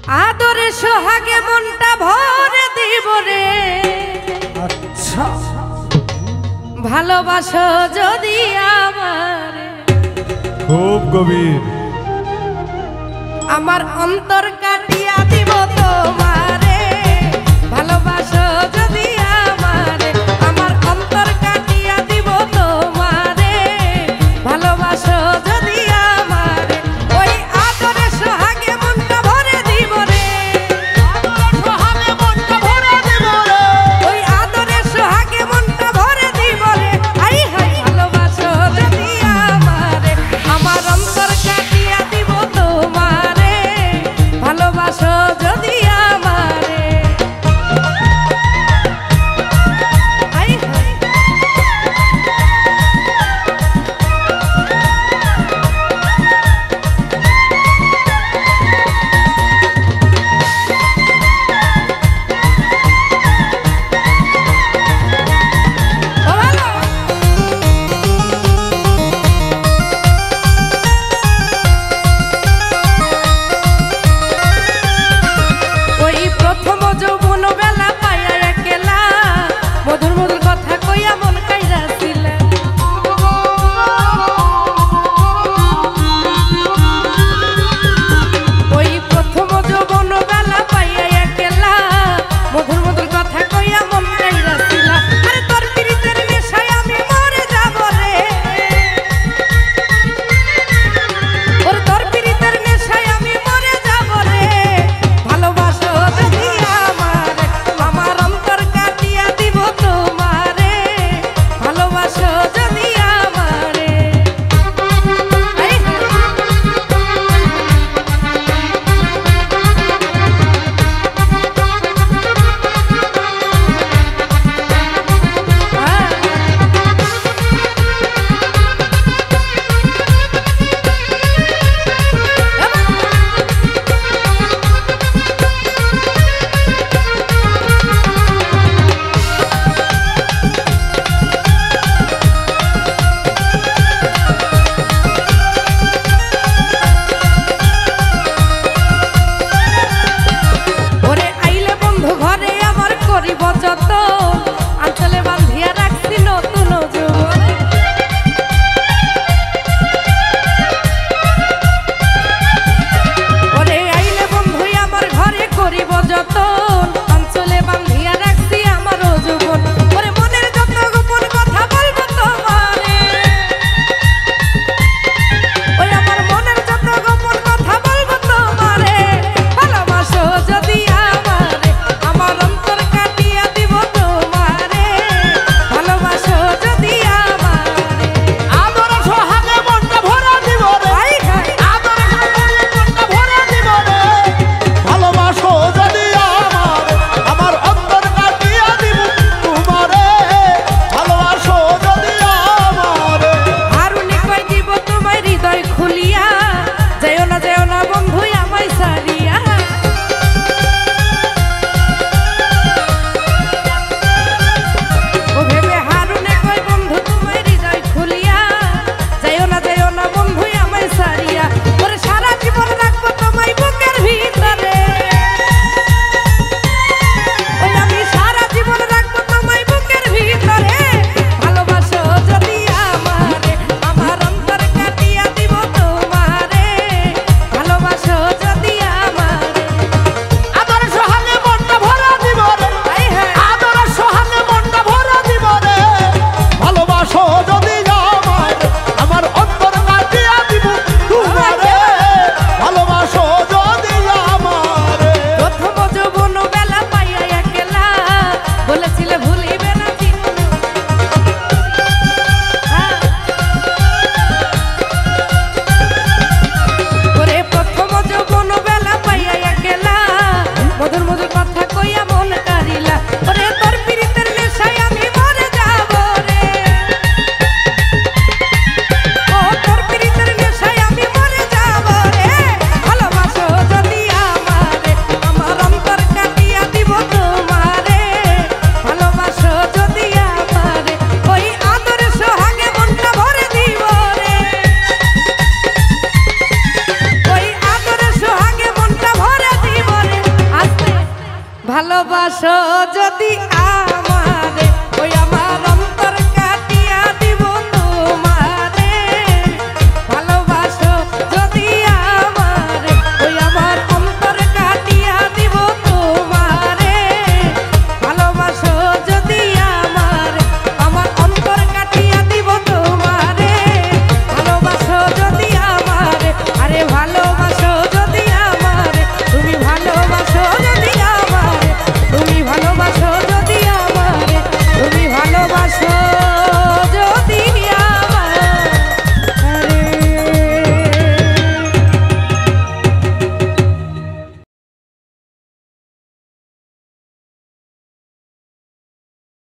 আদরে সোহাগে মনটা ভরে দিব রে। আচ্ছা ভালোবাসো যদি আমারে, খুব গভীর। আমার অন্তর কাটিয়া দিব তোমারে। ভালোবাসো যদি আমারে, আমার অন্তর কাটিয়া দিব তোমারে। ভালোবাসো যদি আমারে, ওই আদরে সোহাগে মনটা ভরে দিব রে। সোহাগে মনটা ভরে দিব রে। ওই আদরে সোহাগে মনটা ভরে দিব রে। হাই হাই ভালোবাসো যদি আমারে, আমার অন্তর কাটিয়া দিব তোমারে। ভালোবাসো ভালোবাসো যদি